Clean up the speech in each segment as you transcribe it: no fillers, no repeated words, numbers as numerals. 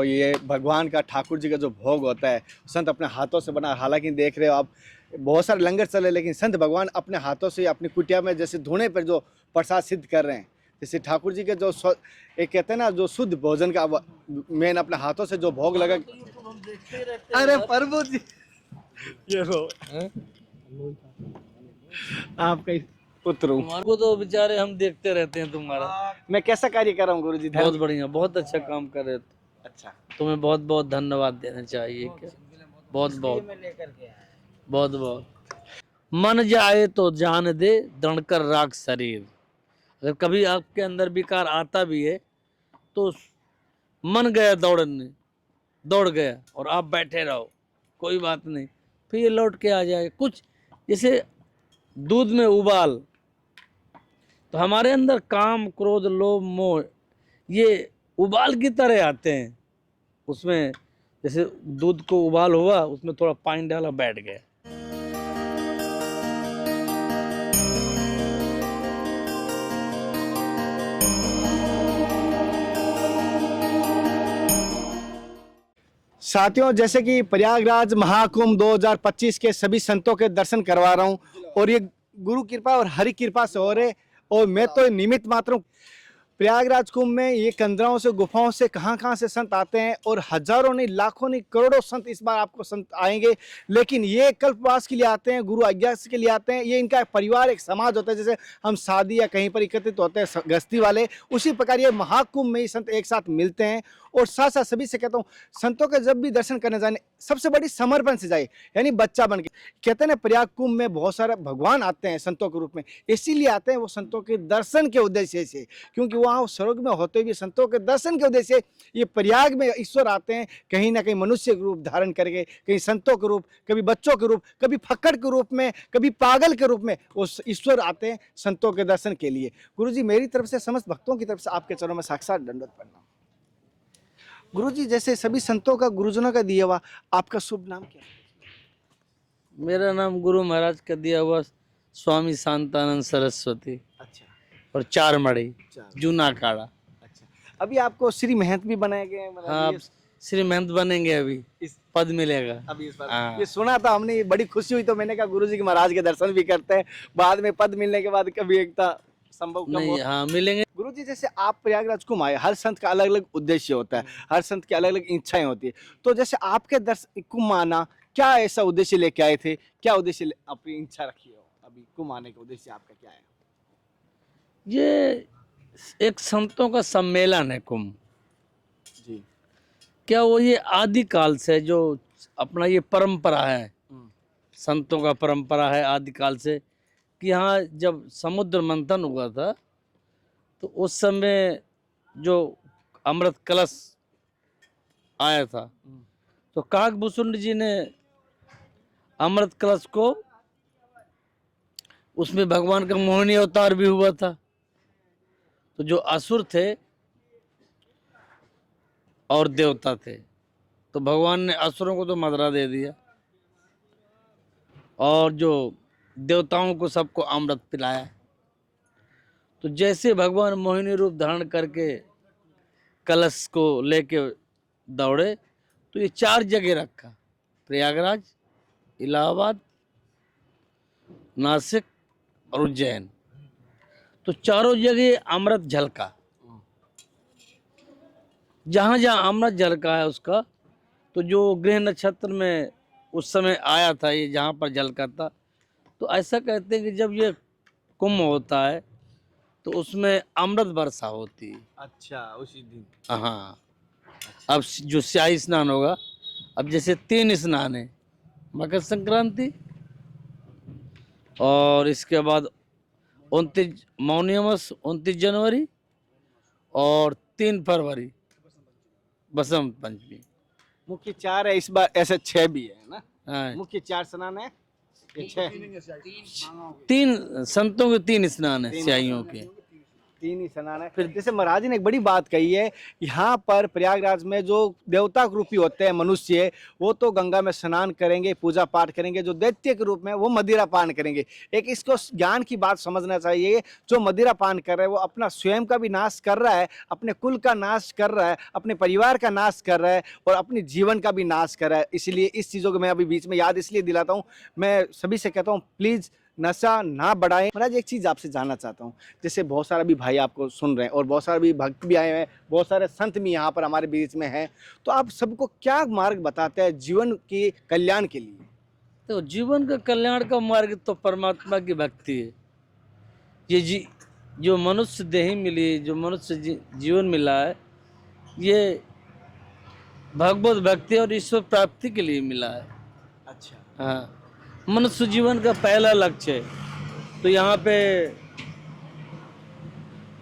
तो ये भगवान का ठाकुर जी का जो भोग होता है संत अपने हाथों से बना, हालांकि देख रहे हो आप बहुत सारे लंगर चले, लेकिन संत भगवान अपने हाथों से अपनी कुटिया में जैसे धुने पर जो प्रसाद सिद्ध कर रहे हैं, जैसे ठाकुर जी के जो एक कहते हैं ना जो शुद्ध भोजन का मेन अपने हाथों से जो भोग लगा। अरे प्रभु जी ये लो आपका पुत्र हूँ। तुम्हारे को तो बेचारे हम देखते रहते हैं तुम्हारा। मैं कैसा कार्य कर रहा हूँ गुरु जी? बहुत बढ़िया, बहुत अच्छा काम कर रहे हो। अच्छा, तुम्हें बहुत बहुत धन्यवाद देना चाहिए। क्या बहुत बहुत बहुत बहुत। मन जाए तो जान दे, दृढ़कर राख शरीर। अगर कभी आपके अंदर विकार आता भी है तो मन गया दौड़ने, दौड़ गया और आप बैठे रहो, कोई बात नहीं, फिर ये लौट के आ जाएगा। कुछ जैसे दूध में उबाल, तो हमारे अंदर काम क्रोध लोभ मोह ये उबाल की तरह आते हैं। उसमें जैसे दूध को उबाल हुआ, उसमें थोड़ा पानी डाला, बैठ गया। साथियों, जैसे कि प्रयागराज महाकुंभ 2025 के सभी संतों के दर्शन करवा रहा हूं और ये गुरु कृपा और हरि कृपा से हो रहे, और मैं तो निमित्त मात्र हूं। प्रयागराज कुंभ में ये कंदराओं से गुफाओं से कहां से संत आते हैं और हजारों नहीं लाखों नहीं करोड़ों संत इस बार आपको संत आएंगे, लेकिन ये कल्पवास के लिए आते हैं, गुरु आज्ञा के लिए आते हैं। ये इनका परिवार एक समाज होता है, जैसे हम शादी या कहीं पर एकत्रित होते हैं गृहस्थी वाले, उसी प्रकार ये महाकुंभ में ही संत एक साथ मिलते हैं। और साथ साथ सभी से कहता हूँ, संतों के जब भी दर्शन करने जाने सबसे बड़ी समर्पण से जाए, यानी बच्चा बन के। कहते हैं ना प्रयाग कुंभ में बहुत सारे भगवान आते हैं संतों के रूप में, इसीलिए आते हैं वो संतों के दर्शन के उद्देश्य से, क्योंकि वहाँ स्वर्ग में होते हुए संतों के दर्शन के उद्देश्य से ये प्रयाग में ईश्वर आते हैं, कहीं ना कहीं मनुष्य के रूप धारण करके, कहीं संतों के रूप, कभी बच्चों के रूप, कभी फक्कड़ के रूप में, कभी पागल के रूप में वो ईश्वर आते हैं संतों के दर्शन के लिए। गुरु जी, मेरी तरफ से समस्त भक्तों की तरफ से आपके चरणों में साक्षात दंडवत प्रणाम। गुरु जी, जैसे सभी संतों का गुरुजनों का दिया हुआ, आपका शुभ नाम क्या है? मेरा नाम गुरु महाराज का दिया हुआ स्वामी शांतानंद सरस्वती। अच्छा, और चार मड़ी जूना काड़ा। अच्छा, अभी आपको श्री महंत भी बनाए गए हैं? हाँ, श्री महंत बनेंगे, अभी इस पद मिलेगा अभी इस बार। हाँ। ये सुना था हमने, बड़ी खुशी हुई, तो मैंने कहा गुरु जी के महाराज के दर्शन भी करते हैं, बाद में पद मिलने के बाद कभी एकता संभव नहीं। हाँ, मिलेंगे। गुरु जी, जैसे आप प्रयागराज कुंभ आए, हर संत का अलग अलग उद्देश्य होता है, हर संत की अलग अलग इच्छाएं होती है, तो जैसे आपके दर्शन कुंभ आना, क्या ऐसा उद्देश्य लेके आए थे? क्या उद्देश्य अपनी इच्छा रखी हो? अभी कुंभ आने का उद्देश्य आपका क्या है? ये एक संतों का सम्मेलन है कुंभ जी। क्या वो ये आदि काल से जो अपना ये परंपरा है, संतों का परंपरा है आदि काल से, कि यहाँ जब समुद्र मंथन हुआ था तो उस समय जो अमृत कलश आया था, तो काकभूषुंड जी ने अमृत कलश को, उसमें भगवान का मोहिनी अवतार भी हुआ था, तो जो असुर थे और देवता थे, तो भगवान ने असुरों को तो मदरा दे दिया और जो देवताओं को सबको अमृत पिलाया। तो जैसे भगवान मोहिनी रूप धारण करके कलश को लेके दौड़े, तो ये चार जगह रखा, प्रयागराज, इलाहाबाद, नासिक और उज्जैन। तो चारों जगह अमृत झलका, जहाँ जहाँ अमृत झलका है उसका, तो जो गृह नक्षत्र में उस समय आया था ये, जहाँ पर झलका था, तो ऐसा कहते हैं कि जब ये कुंभ होता है तो उसमें अमृत वर्षा होती है। अच्छा, उसी दिन। हाँ। अब जो स्याही स्नान होगा, अब जैसे 3 स्नान है, मकर संक्रांति, और इसके बाद 29 मौनी अमावस 29 जनवरी और 3 फरवरी बसंत पंचमी। मुख्य 4 है इस बार, ऐसे 6 भी है ना? हाँ, मुख्य 4 स्नान है, ये 6। 3 संतों के 3 स्नान है स्याहियों के। तीन ही स्नान है। फिर जैसे महाराज जी ने एक बड़ी बात कही है, यहाँ पर प्रयागराज में जो देवता रूपी होते हैं मनुष्य, वो तो गंगा में स्नान करेंगे, पूजा पाठ करेंगे, जो दैत्य के रूप में वो मदिरा पान करेंगे। एक इसको ज्ञान की बात समझना चाहिए, जो मदिरा पान कर रहा है वो अपना स्वयं का भी नाश कर रहा है, अपने कुल का नाश कर रहा है, अपने परिवार का नाश कर रहा है और अपने जीवन का भी नाश कर रहा है। इसलिए इस चीज़ों को मैं अभी बीच में याद इसलिए दिलाता हूँ, मैं सभी से कहता हूँ प्लीज़ नशा ना बढ़ाएं। महाराज एक चीज़ आपसे जानना चाहता हूँ, जैसे बहुत सारा भी भाई आपको सुन रहे हैं और बहुत सारे भी भक्त भी आए हैं, बहुत सारे संत भी यहाँ पर हमारे बीच में हैं, तो आप सबको क्या मार्ग बताते हैं जीवन के कल्याण के लिए? तो जीवन का कल्याण का मार्ग तो परमात्मा की भक्ति है। ये जो मनुष्य देही मिली, जो मनुष्य जीवन मिला है, ये भगवत भक्ति और ईश्वर प्राप्ति के लिए मिला है। अच्छा। हाँ, मनुष्य जीवन का पहला लक्ष्य है। तो यहाँ पे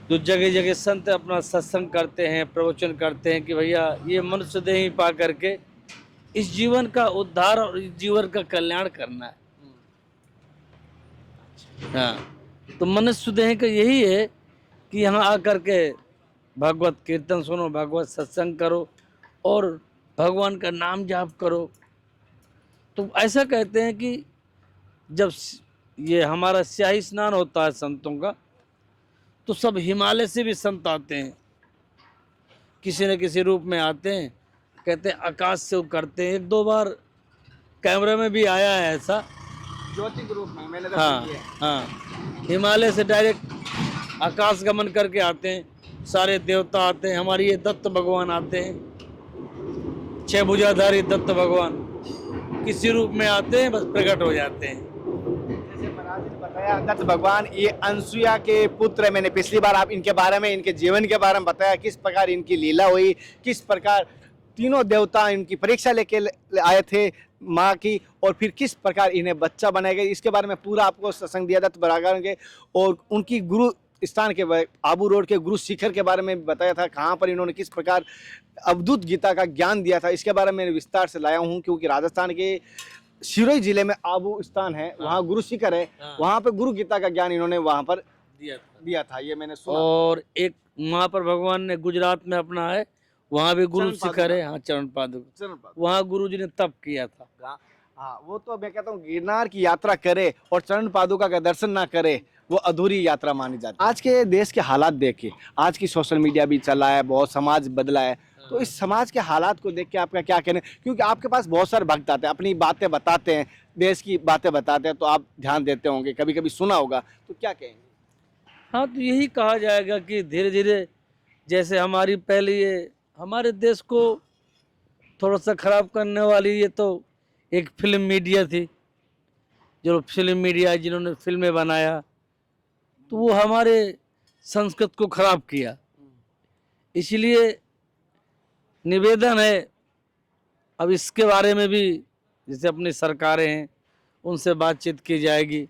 जो जगह जगह संत अपना सत्संग करते हैं, प्रवचन करते हैं कि भैया ये मनुष्य देह पा करके इस जीवन का उद्धार और इस जीवन का कल्याण करना है। हाँ, तो मनुष्य देह का यही है कि यहाँ आकर के भगवत कीर्तन सुनो, भगवत सत्संग करो और भगवान का नाम जाप करो। तो ऐसा कहते हैं कि जब ये हमारा स्याही स्नान होता है संतों का, तो सब हिमालय से भी संत आते हैं, किसी न किसी रूप में आते हैं, कहते हैं आकाश से वो करते हैं। एक दो बार कैमरे में भी आया है ऐसा, ज्योति के रूप में मैंने हाँ हाँ, हिमालय से डायरेक्ट आकाश गमन करके आते हैं, सारे देवता आते हैं, हमारे ये दत्त भगवान आते हैं, 6 भुजाधारी दत्त भगवान किसी रूप में आते हैं, बस प्रकट हो जाते हैं। जैसे महाराज जी ने बताया दत्त भगवान ये अनसुया के पुत्र है, मैंने पिछली बार आप इनके बारे में, इनके जीवन के बारे में बताया, किस प्रकार इनकी लीला हुई, किस प्रकार तीनों देवता इनकी परीक्षा लेके आए थे माँ की, और फिर किस प्रकार इन्हें बच्चा बनाया गया, इसके बारे में पूरा आपको सत्संग दिया दत्त भगवान के। और उनकी गुरु स्थान के आबू रोड के गुरु शिखर के बारे में बताया था, कहाँ पर इन्होंने किस प्रकार अवधूत गीता का ज्ञान दिया था, इसके बारे में मैंने विस्तार से लाया हूँ। क्योंकि राजस्थान के सिरोही जिले में आबू स्थान है, वहाँ गुरु शिखर है, वहाँ पे गुरु गीता का ज्ञान इन्होंने वहाँ पर दिया था, ये मैंने सुना। और एक वहाँ पर भगवान ने गुजरात में अपना है, वहाँ भी गुरु शिखर है, हाँ चरण पादुका, वहाँ गुरु जी ने तप किया था। हाँ, वो तो मैं कहता हूँ गिरनार की यात्रा करे और चरण पादुका का दर्शन ना करे, वो अधूरी यात्रा मानी जाती है। आज के देश के हालात देखिए, आज की सोशल मीडिया भी चला है, बहुत समाज बदला है, तो इस समाज के हालात को देख के आपका क्या कहना है? क्योंकि आपके पास बहुत सारे भक्त आते हैं, अपनी बातें बताते हैं, देश की बातें बताते हैं, तो आप ध्यान देते होंगे, कभी कभी सुना होगा, तो क्या कहेंगे? हाँ, तो यही कहा जाएगा कि धीरे धीरे जैसे हमारी पहले ये हमारे देश को थोड़ा सा खराब करने वाली ये तो एक फिल्म मीडिया थी, जो फिल्म मीडिया जिन्होंने फिल्में बनाया, तो वो हमारे संस्कृत को खराब किया। इसलिए निवेदन है, अब इसके बारे में भी जैसे अपनी सरकारें हैं उनसे बातचीत की जाएगी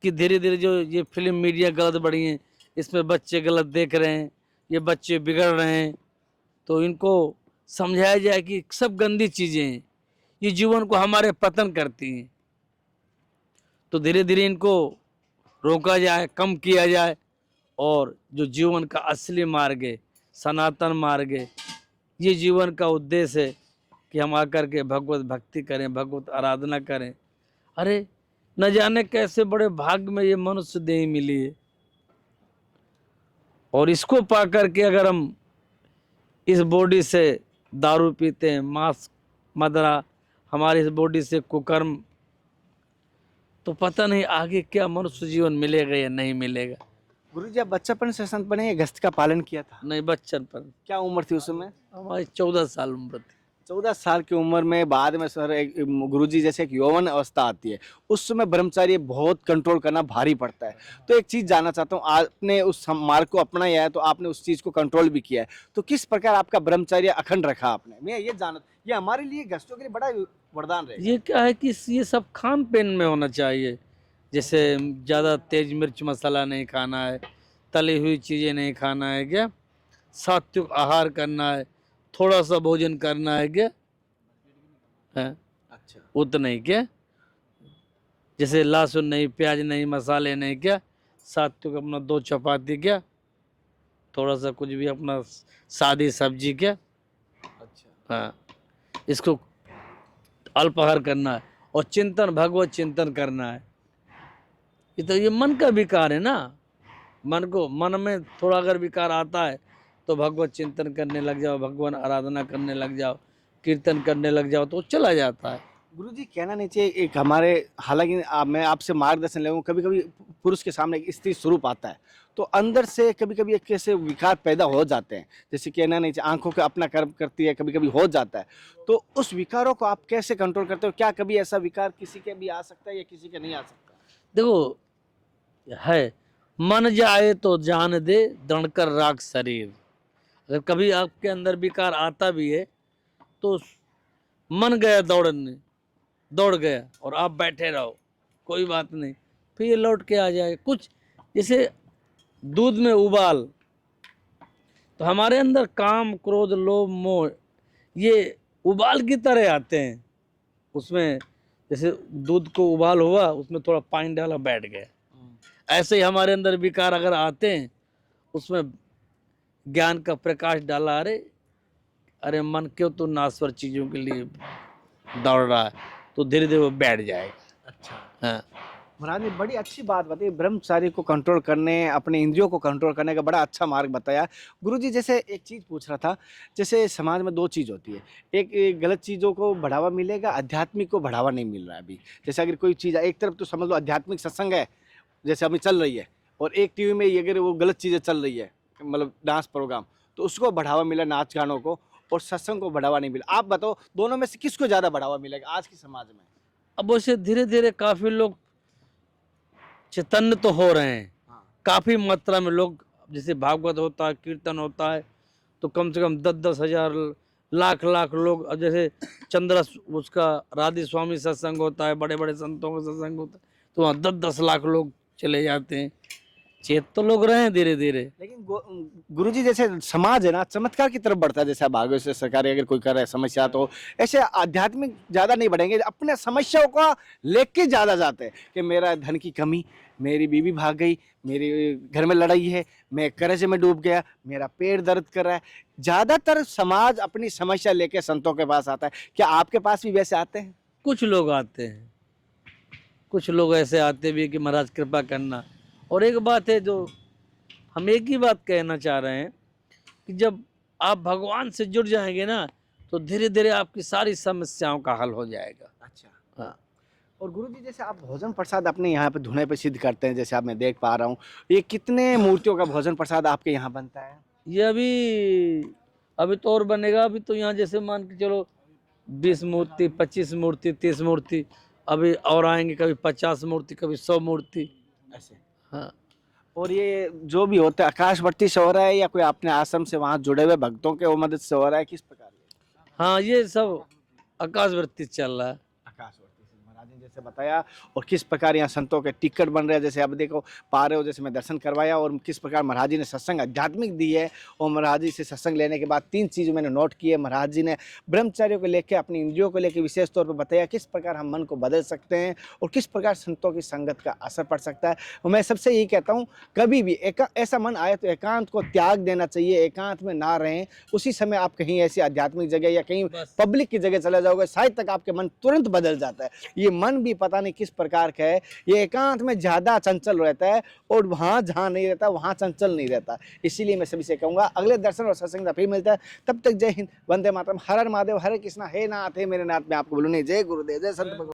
कि धीरे धीरे जो ये फिल्म मीडिया गलत बढ़ी है, इसमें बच्चे गलत देख रहे हैं, ये बच्चे बिगड़ रहे हैं, तो इनको समझाया जाए कि सब गंदी चीज़ें हैं, ये जीवन को हमारे पतन करती हैं। तो धीरे धीरे इनको रोका जाए, कम किया जाए, और जो जीवन का असली मार्ग है, सनातन मार्ग है, ये जीवन का उद्देश्य है कि हम आकर के भगवत भक्ति करें, भगवत आराधना करें। अरे न जाने कैसे बड़े भाग्य में ये मनुष्य देह मिली है, और इसको पा करके अगर हम इस बॉडी से दारू पीते हैं, मांस मदरा, हमारी इस बॉडी से कुकर्म, तो पता नहीं आगे क्या मनुष्य जीवन मिलेगा या नहीं मिलेगा। गुरु जी, आप बच्चापन से संत बने, गृहस्थ का पालन किया था? नहीं, बच्चन पर। क्या उम्र थी उस समय? हमारी 14 साल उम्र थी। 14 साल की उम्र में बाद में सर एक गुरुजी जैसे एक यौवन अवस्था आती है, उस समय ब्रह्मचार्य बहुत कंट्रोल करना भारी पड़ता है। तो एक चीज़ जानना चाहता हूँ, आपने उस मार्ग को अपनाया है, तो आपने उस चीज़ को कंट्रोल भी किया है, तो किस प्रकार आपका ब्रह्मचार्य अखंड रखा आपने? मैं ये जानना, ये हमारे लिए गृहस्थों के लिए बड़ा वरदान रहेगा। ये क्या है कि ये सब खान पीन में होना चाहिए, जैसे ज़्यादा तेज मिर्च मसाला नहीं खाना है, तली हुई चीज़ें नहीं खाना है, क्या सात्विक आहार करना है, थोड़ा सा भोजन करना है, क्या है अच्छा, उतना ही, क्या जैसे लहसुन नहीं, प्याज नहीं, मसाले नहीं, क्या सात्विक अपना 2 चपाती, क्या थोड़ा सा कुछ भी अपना सादी सब्जी क्या, अच्छा। हाँ, इसको अल्पाहार करना है और चिंतन भगवत चिंतन करना है। ये तो ये मन का विकार है ना। मन में थोड़ा अगर विकार आता है तो भगवत चिंतन करने लग जाओ, भगवान आराधना करने लग जाओ, कीर्तन करने लग जाओ तो चला जाता है। गुरुजी कहना नहीं चाहिए एक हमारे, हालांकि मैं आपसे मार्गदर्शन ले रहा हूँ, कभी कभी पुरुष के सामने एक स्त्री स्वरूप आता है तो अंदर से कभी कभी एक ऐसे विकार पैदा हो जाते हैं, जैसे कहना नहीं चाहिए आंखों का अपना कर्म करती है, कभी कभी हो जाता है, तो उस विकारों को आप कैसे कंट्रोल करते हो? क्या कभी ऐसा विकार किसी के भी आ सकता है या किसी के नहीं आ सकता? देखो है, मन जाए तो जान दे, दृढ़कर राख शरीर। अगर कभी आपके अंदर विकार आता भी है तो मन गया दौड़ने, दौड़ गया और आप बैठे रहो, कोई बात नहीं, फिर ये लौट के आ जाएगा। कुछ जैसे दूध में उबाल, तो हमारे अंदर काम क्रोध लोभ मोह ये उबाल की तरह आते हैं। उसमें जैसे दूध को उबाल हुआ, उसमें थोड़ा पानी डाला, बैठ गया। ऐसे ही हमारे अंदर विकार अगर आते हैं, उसमें ज्ञान का प्रकाश डाला, अरे अरे मन क्यों तो नाश्वर चीजों के लिए दौड़ रहा है, तो धीरे धीरे वो बैठ जाएगा। अच्छा। हाँ, महाराज ने बड़ी अच्छी बात बताई, ब्रह्मचारी को कंट्रोल करने, अपने इंद्रियों को कंट्रोल करने का बड़ा अच्छा मार्ग बताया। गुरुजी जैसे एक चीज़ पूछ रहा था, जैसे समाज में दो चीज़ होती है, एक गलत चीज़ों को बढ़ावा मिलेगा, आध्यात्मिक को बढ़ावा नहीं मिल रहा है अभी। जैसे अगर कोई चीज़ एक तरफ तो समझ लो आध्यात्मिक सत्संग है जैसे अभी चल रही है, और एक टीवी में अगर वो गलत चीज़ें चल रही है, मतलब डांस प्रोग्राम, तो उसको बढ़ावा मिला, नाच गानों को, और सत्संग को बढ़ावा नहीं मिला। आप बताओ दोनों में से किसको ज़्यादा बढ़ावा मिलेगा आज के समाज में? अब वैसे धीरे धीरे काफी लोग चैतन्य तो हो रहे हैं। हाँ। काफी मात्रा में लोग, जैसे भागवत होता है, कीर्तन होता है, तो कम से कम 10-10 हजार लाख लाख लोग। अब जैसे चंद्र उसका राधे स्वामी सत्संग होता है, बड़े बड़े संतों का सत्संग होता है, तो वहाँ 10-10 लाख लोग चले जाते हैं। चेत तो लोग रहे हैं धीरे धीरे। लेकिन गुरुजी जैसे समाज है ना चमत्कार की तरफ बढ़ता है, जैसे आप भागवत से सरकार अगर कोई कर रहा है समस्या, तो ऐसे आध्यात्मिक ज्यादा नहीं बढ़ेंगे, अपने समस्याओं को लेके ज्यादा जाते हैं कि मेरा धन की कमी, मेरी बीवी भाग गई, मेरे घर में लड़ाई है, मैं कर्ज में डूब गया, मेरा पेट दर्द कर रहा है। ज्यादातर समाज अपनी समस्या लेके संतों के पास आता है। क्या आपके पास भी वैसे आते हैं? कुछ लोग आते हैं, कुछ लोग ऐसे आते भी हैं कि महाराज कृपा करना। और एक बात है जो हम एक ही बात कहना चाह रहे हैं कि जब आप भगवान से जुड़ जाएंगे ना, तो धीरे धीरे आपकी सारी समस्याओं का हल हो जाएगा। अच्छा। हाँ, और गुरुजी जैसे आप भोजन प्रसाद अपने यहाँ पे धुने पे सिद्ध करते हैं, जैसे आप मैं देख पा रहा हूँ, ये कितने मूर्तियों का भोजन प्रसाद आपके यहाँ बनता है? ये अभी तो और बनेगा। अभी तो यहाँ जैसे मान के चलो 20 मूर्ति, 25 मूर्ति, 30 मूर्ति, अभी और आएंगे, कभी 50 मूर्ति, कभी 100 मूर्ति ऐसे। हाँ। और ये जो भी होता है आकाशवर्ती से हो रहा है या कोई अपने आश्रम से वहाँ जुड़े हुए भक्तों के वो मदद से हो रहा है, किस प्रकार? हाँ, ये सब आकाशवृत्ति चल रहा है। आकाशवर्ती से महाराज ने जैसे बताया, और किस प्रकार यहाँ संतों के टिकट बन रहे हैं, जैसे आप देखो पा रहे हो, जैसे मैं दर्शन करवाया, और किस प्रकार महाराज जी ने सत्संग आध्यात्मिक दी है। और महाराज जी से सत्संग लेने के बाद 3 चीज़ मैंने नोट की है। महाराज जी ने ब्रह्मचार्यों को लेकर, अपनी इंद्रियों को लेकर विशेष तौर पर बताया किस प्रकार हम मन को बदल सकते हैं और किस प्रकार संतों की संगत का असर पड़ सकता है। और मैं सबसे यही कहता हूँ, कभी भी ऐसा मन आए तो एकांत को त्याग देना चाहिए, एकांत में ना रहें। उसी समय आप कहीं ऐसी आध्यात्मिक जगह या कहीं पब्लिक की जगह चले जाओगे, शायद तक आपके मन तुरंत बदल जाता है। ये मन भी पता नहीं किस प्रकार का है, ये एकांत में ज़्यादा चंचल रहता है और वहाँ जहाँ नहीं रहता वहाँ चंचल नहीं रहता। इसीलिए मैं सभी से कहूँगा अगले दर्शन और सत्संग फिर मिलता है। तब तक जय हिंद, वंदे मातरम, हर हर महादेव, हरे कृष्णा, हे नाथ हे मेरे नाथ। मैं आपको बोलूँ नहीं, जय गुरुदेव, जय संत भगवान।